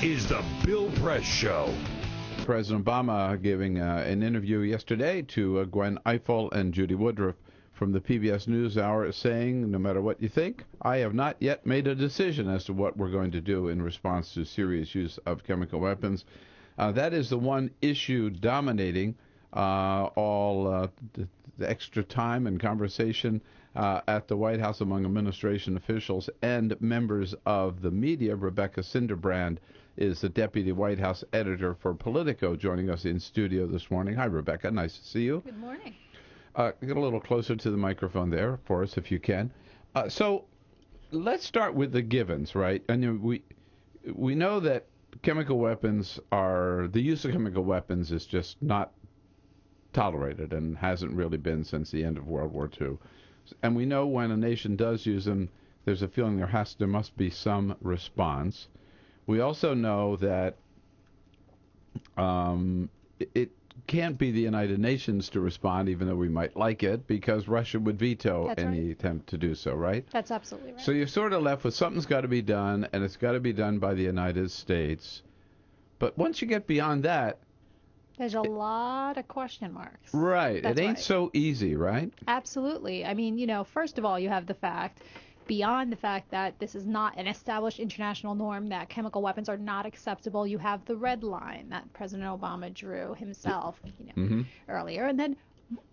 is the Bill Press Show. President Obama giving an interview yesterday to Gwen Ifill and Judy Woodruff from the PBS NewsHour saying, no matter what you think, I have not yet made a decision as to what we're going to do in response to Syria's use of chemical weapons. That is the one issue dominating all the extra time and conversation at the White House among administration officials and members of the media. Rebecca Sinderbrand is the deputy White House editor for Politico, joining us in studio this morning. Hi, Rebecca. Nice to see you. Good morning. Get a little closer to the microphone there for us, if you can. So let's start with the givens, right? And we know that chemical weapons the use of chemical weapons is just not tolerated and hasn't really been since the end of World War II. And we know when a nation does use them, there's a feeling there must be some response. We also know that it can't be the United Nations to respond, even though we might like it, because Russia would veto any attempt to do so, right? That's absolutely right. So you're sort of left with something's got to be done, and it's got to be done by the United States. But once you get beyond that, there's a lot of question marks. Right. That's it ain't so easy, right? Absolutely. I mean, first of all, you have the fact, beyond the fact that this is not an established international norm, that chemical weapons are not acceptable, you have the red line that President Obama drew himself, earlier. And then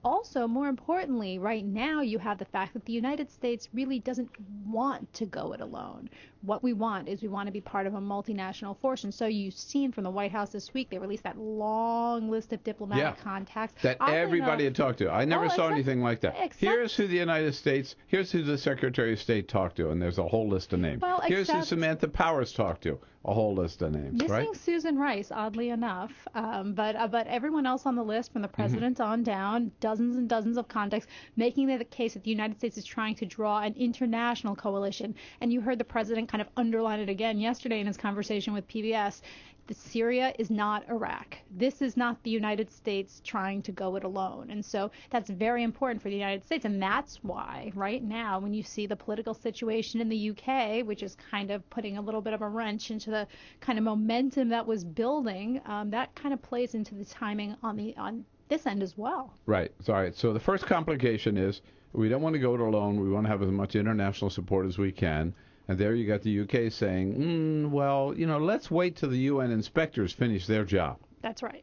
also, more importantly, right now you have the fact that the United States really doesn't want to go it alone. What we want is we want to be part of a multinational force. And so you've seen from the White House this week, they released that long list of diplomatic contacts. That everybody had talked to. I never saw anything like that. Here's who the United States, here's who the Secretary of State talked to, and there's a whole list of names. Well, here's who Samantha Powers talked to, a whole list of names, missing right? Susan Rice, oddly enough. But everyone else on the list, from the president on down, dozens and dozens of contacts, making the case that the United States is trying to draw an international coalition. And you heard the president kind of underline it again yesterday in his conversation with PBS. that Syria is not Iraq. This is not the United States trying to go it alone. And so that's very important for the United States. And that's why right now, when you see the political situation in the UK, which is kind of putting a little bit of a wrench into the kind of momentum that was building, that kind of plays into the timing on this end as well. Right. So the first complication is we don't want to go it alone. We want to have as much international support as we can. And there you got the UK saying, well, let's wait till the UN inspectors finish their job. That's right.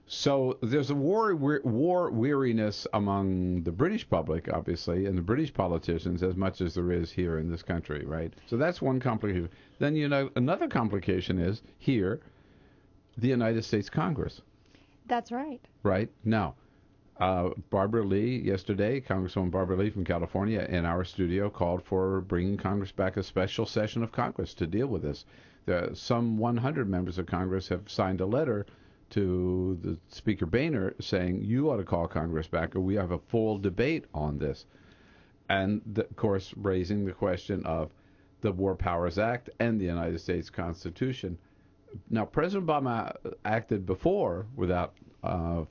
So there's a war weariness among the British public, obviously, and the British politicians as much as there is here in this country, right? So that's one complication. Then, another complication is here, the United States Congress. That's right. Right. Now, Barbara Lee, yesterday, Congresswoman Barbara Lee from California, in our studio, called for bringing Congress back a special session of Congress to deal with this. Some 100 members of Congress have signed a letter to the Speaker Boehner saying, you ought to call Congress back or we have a full debate on this. And, of course, raising the question of the War Powers Act and the United States Constitution. Now, President Obama acted before without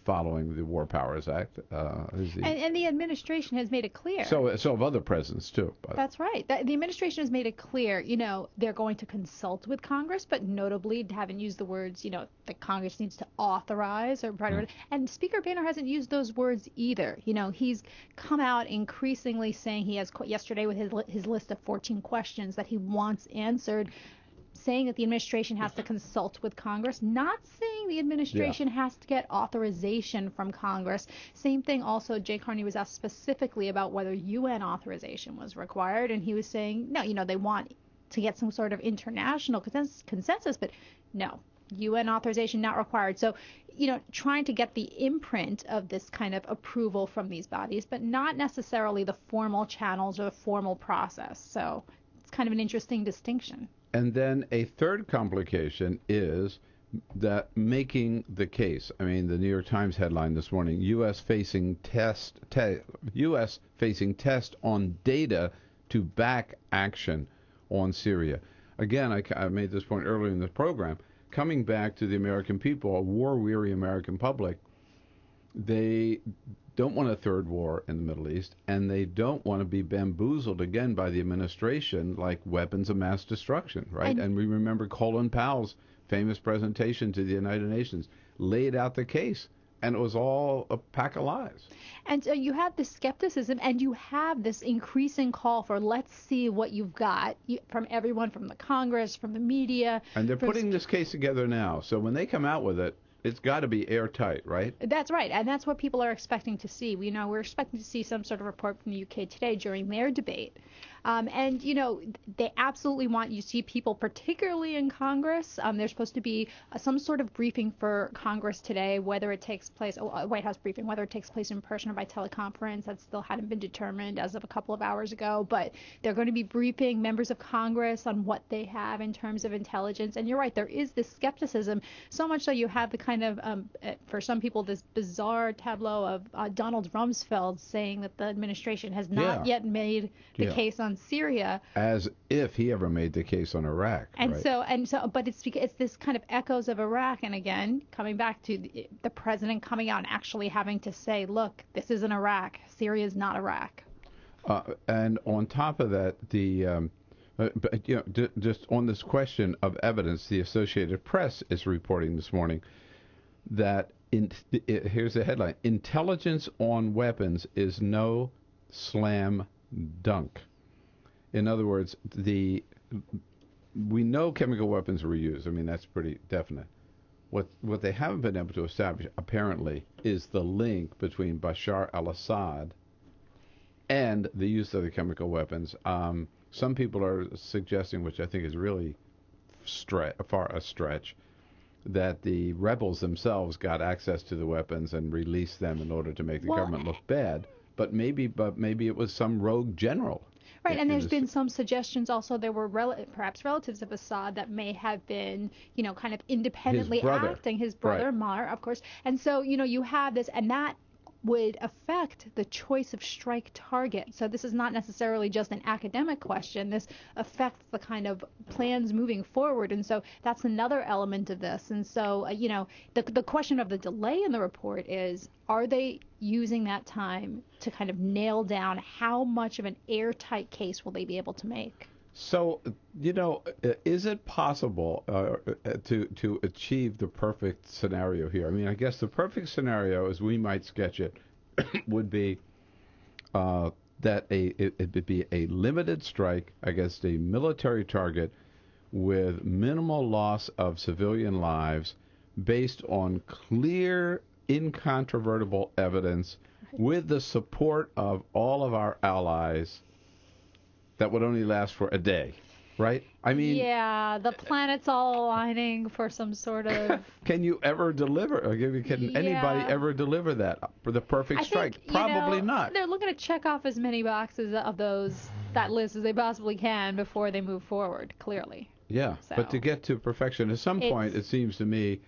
following the War Powers Act. And the administration has made it clear. So have other presidents, too. But. That's right. The administration has made it clear, they're going to consult with Congress, but notably haven't used the words, that Congress needs to authorize or and Speaker Boehner hasn't used those words either. He's come out increasingly saying he has, yesterday with his list of 14 questions that he wants answered, saying that the administration has to consult with Congress, not saying the administration has to get authorization from Congress. Same thing also, Jay Carney was asked specifically about whether UN authorization was required, and he was saying, no, they want to get some sort of international consensus, but no, UN authorization not required. So, trying to get the imprint of this kind of approval from these bodies, but not necessarily the formal channels or the formal process. So it's kind of an interesting distinction. And then a third complication is that making the case. I mean, the New York Times headline this morning: U.S. facing test on data to back action on Syria. Again, I made this point earlier in the program. Coming back to the American people, a war-weary American public, They don't want a third war in the Middle East, and they don't want to be bamboozled again by the administration like weapons of mass destruction, right? And we remember Colin Powell's famous presentation to the United Nations laid out the case, and it was all a pack of lies. And so you have this skepticism, and you have this increasing call for let's see what you've got from everyone, from the Congress, from the media. And they're putting this case together now, so when they come out with it, it's got to be airtight, right? That's right, and that's what people are expecting to see. We're expecting to see some sort of report from the UK today during their debate. And, they absolutely want you to see people, particularly in Congress. There's supposed to be some sort of briefing for Congress today, whether it takes place, a White House briefing, whether it takes place in person or by teleconference. That still hadn't been determined as of a couple of hours ago. But they're going to be briefing members of Congress on what they have in terms of intelligence. And you're right, there is this skepticism, so much so you have the kind of, for some people, this bizarre tableau of Donald Rumsfeld saying that the administration has not yet made the case on Syria, as if he ever made the case on Iraq. And right? so, but it's this kind of echoes of Iraq, and again, coming back to the president coming out and actually having to say, look, this isn't Iraq, Syria is not Iraq. And on top of that, just on this question of evidence, the Associated Press is reporting this morning that here's the headline: intelligence on weapons is no slam dunk. In other words, we know chemical weapons were used. I mean, that's pretty definite. What they haven't been able to establish, apparently, is the link between Bashar al-Assad and the use of the chemical weapons. Some people are suggesting, which I think is really far a stretch, that the rebels themselves got access to the weapons and released them in order to make the government look bad. But maybe it was some rogue general. Right, and there's been some suggestions also there were perhaps relatives of Assad that may have been, kind of independently acting. His brother, Mar, of course. And so, you have this, and that would affect the choice of strike target. So this is not necessarily just an academic question. This affects the kind of plans moving forward. And so that's another element of this. And so, the question of the delay in the report is, are they using that time to kind of nail down how much of an airtight case will they be able to make? So, is it possible to achieve the perfect scenario here? I mean, I guess the perfect scenario, as we might sketch it, would be that it would be a limited strike against a military target with minimal loss of civilian lives based on clear, incontrovertible evidence with the support of all of our allies. That would only last for a day, right? I mean... Yeah, the planet's all aligning for some sort of... Can you ever deliver? Can anybody ever deliver that for the perfect strike? Probably not. They're looking to check off as many boxes of that list as they possibly can before they move forward, clearly. Yeah, but to get to perfection, at some point, it seems to me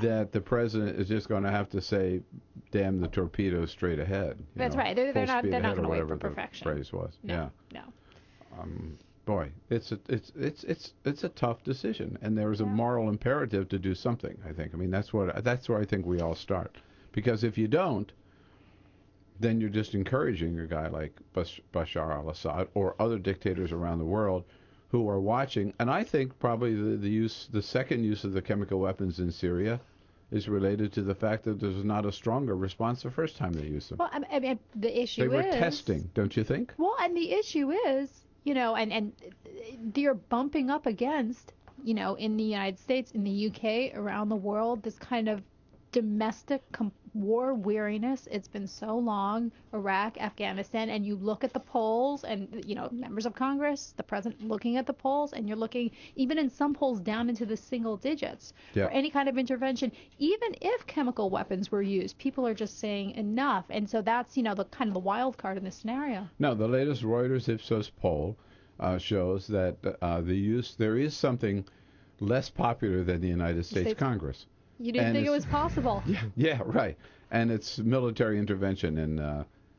that the president is just going to have to say, damn the torpedoes straight ahead. That's right. They're not going to wait for perfection. The phrase was. No. Boy, it's a tough decision, and there is a moral imperative to do something. I think. I mean, that's where I think we all start, because if you don't, then you're just encouraging a guy like Bashar al-Assad or other dictators around the world who are watching. And I think probably the second use of the chemical weapons in Syria is related to the fact that there's not a stronger response the first time they used them. Well, I mean, the issue is... They were testing, don't you think? Well, and the issue is, and they're bumping up against, in the United States, in the UK, around the world, this kind of domestic war weariness. It's been so long, Iraq, Afghanistan, and you look at the polls and, members of Congress, the president looking at the polls, and you're looking, even in some polls, down into the single digits for any kind of intervention. Even if chemical weapons were used, people are just saying enough. And so that's, the kind of the wild card in this scenario. No, the latest Reuters Ipsos poll shows that there is something less popular than the United States Congress. You didn't think it was possible. Yeah, right. And it's military intervention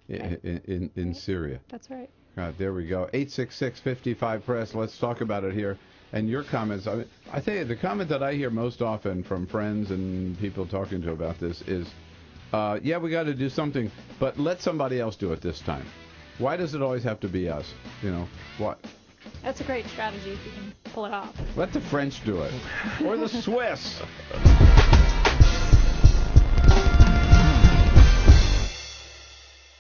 in Syria. That's right. There we go. 866-55-PRESS. Let's talk about it here. And your comments. I think the comment that I hear most often from friends and people talking to about this is yeah, we got to do something, but let somebody else do it this time. Why does it always have to be us? You know, what? That's a great strategy if you can pull it off. Let the French do it. Or the Swiss.